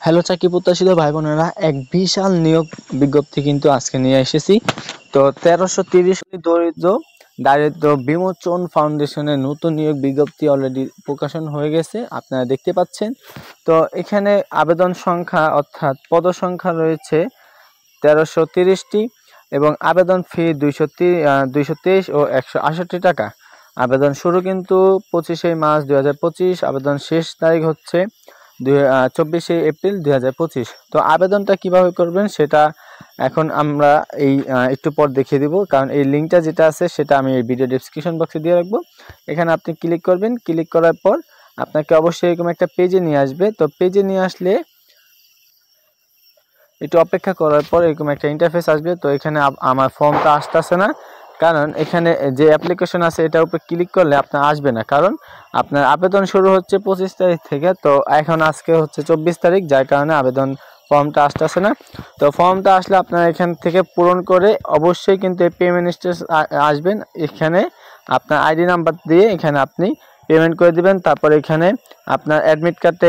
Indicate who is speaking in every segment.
Speaker 1: Hello চাকরি প্রত্যাশিত ভাই বোনেরা, এক বিশাল নিয়োগ বিজ্ঞপ্তি কিন্তু আজকে নিয়ে এসেছি। তো 1330 দারিদ্র বিমোচন ফাউন্ডেশনের নতুন নিয়োগ বিজ্ঞপ্তি অলরেডি প্রকাশন হয়ে গেছে, আপনারা দেখতে পাচ্ছেন। তো এখানে আবেদন সংখ্যা অর্থাৎ পদ সংখ্যা রয়েছে 1330টি এবং আবেদন ফি 223 ও 168 টাকা। আবেদন শুরু কিন্তু 25শে মার্চ 2025, আবেদন শেষ তারিখ হচ্ছে 24শে এপ্রিল 2025। তো আবেদনটা কিভাবে করবেন সেটা এখন আমরা একটু পর দেখিয়ে দিব, কারণ এই লিঙ্কটা যেটা আছে সেটা আমি এই ভিডিও ডেসক্রিপশন বক্সে দিয়ে রাখবো। এখানে আপনি ক্লিক করবেন, ক্লিক করার পর আপনাকে অবশ্যই এরকম একটা পেজে নিয়ে আসবে। তো পেজে নিয়ে আসলে একটু অপেক্ষা করার পর এরকম একটা ইন্টারফেস আসবে। তো এখানে আমার ফর্মটা আসতেছে না, কারণ এখানে যে অ্যাপ্লিকেশন আছে এটার উপর ক্লিক করলে আপনার আসবে না, কারণ আপনার আবেদন শুরু হচ্ছে 25 তারিখ থেকে। তো এখন আজকে হচ্ছে 24 তারিখ, যার কারণে আবেদন ফর্মটা আসতেছে না। তো ফর্মটা আসলে আপনার এখান থেকে পূরণ করে অবশ্যই কিন্তু এই পেমেন্ট স্টেজ আসবেন। এখানে আপনার আইডি নাম্বার দিয়ে এখানে আপনি পেমেন্ট করে দিবেন। তারপর এখানে আপনার অ্যাডমিট কার্ডটা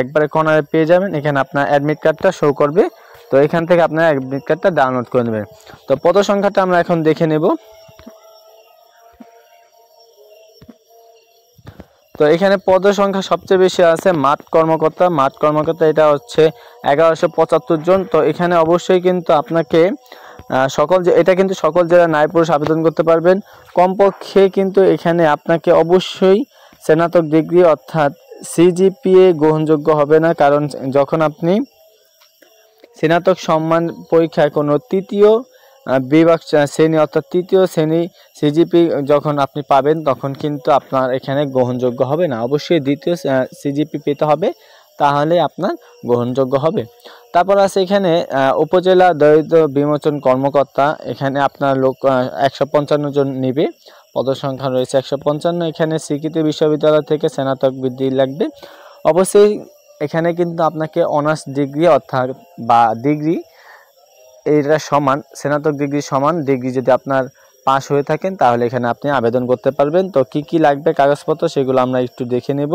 Speaker 1: একবারে কোনারে পেয়ে যাবেন। এখানে আপনার অ্যাডমিট কার্ডটা শো করবে। তো এখান থেকে আপনার অ্যাডমিট কার্ডটা ডাউনলোড করে নেবেন। তো পদ সংখ্যাটা আমরা এখন দেখে নেব। তো এখানে পদ সংখ্যা সবচেয়ে বেশি আছে মাঠ কর্মকর্তা, এটা হচ্ছে 1175 জন। তো এখানে অবশ্যই কিন্তু আপনাকে এটা কিন্তু সকল জেলার নারী পুরুষ আবেদন করতে পারবেন। কমপক্ষে কিন্তু এখানে আপনাকে অবশ্যই স্নাতক ডিগ্রি অর্থাৎ সিজিপিএ গ্রহণযোগ্য হবে না, কারণ যখন আপনি স্নাতক সম্মান পরীক্ষায় কোনো তৃতীয় বিভাগ শ্রেণী অর্থাৎ তৃতীয় শ্রেণী সিজিপি যখন আপনি পাবেন, তখন কিন্তু আপনার এখানে গ্রহণযোগ্য হবে না। অবশ্যই দ্বিতীয় সিজিপি পেতে হবে, তাহলে আপনার গ্রহণযোগ্য হবে। তারপর আছে এখানে উপজেলা দারিদ্র বিমোচন কর্মকর্তা, এখানে আপনার 155 জন নিবে। পদসংখ্যা রয়েছে 155। এখানে স্বীকৃত বিশ্ববিদ্যালয় থেকে স্নাতক ডিগ্রি লাগবে। অবশ্যই এখানে কিন্তু আপনাকে অনার্স ডিগ্রি অর্থাৎ বা ডিগ্রি এটা সমান, স্নাতক ডিগ্রি সমান ডিগ্রি যদি আপনার পাস হয়ে থাকেন তাহলে এখানে আপনি আবেদন করতে পারবেন। তো কি কি লাগবে কাগজপত্র সেগুলো আমরা একটু দেখে নেব।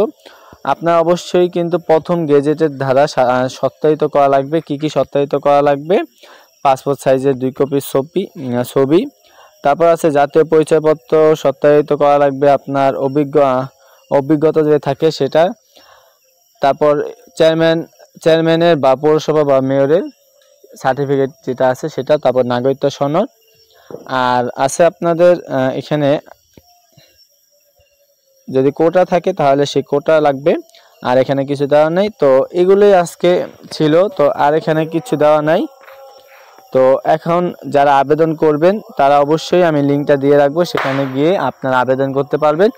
Speaker 1: আপনার অবশ্যই কিন্তু প্রথম গেজেটের ধারা সত্যায়িত করা লাগবে। কি কি সত্যায়িত করা লাগবে? পাসপোর্ট সাইজের 2 কপি ছবি। তারপর আছে জাতীয় পরিচয়পত্র সত্যায়িত করা লাগবে, আপনার অভিজ্ঞতা যে থাকে সেটা। তারপর চেয়ারম্যানের বা পৌরসভা বা মেয়রের সার্টিফিকেট যেটা আছে সেটা। তারপর নাগরিকত্ব সনদ, আর আছে আপনাদের এখানে যদি কোটা থাকে তাহলে সেই কোটা লাগবে। আর এখানে কিছু দেওয়া নেই। তো এগুলোই আজকে ছিল, তো আর এখানে কিছু দেওয়া নাই। তো এখন যারা আবেদন করবেন তারা অবশ্যই আমি লিঙ্কটা দিয়ে রাখবো, সেখানে গিয়ে আপনারা আবেদন করতে পারবেন।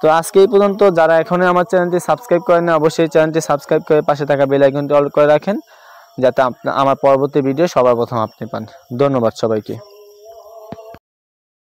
Speaker 1: তো আজকে এই পর্যন্ত। যারা এখনো আমার চ্যানেলটি সাবস্ক্রাইব করেন অবশ্যই চ্যানেলটি সাবস্ক্রাইব করে পাশে থাকা বেল আইকনটি অল করে রাখেন, যাতে আমার পরবর্তী ভিডিও সবার প্রথম আপনি পান। ধন্যবাদ সবাইকে।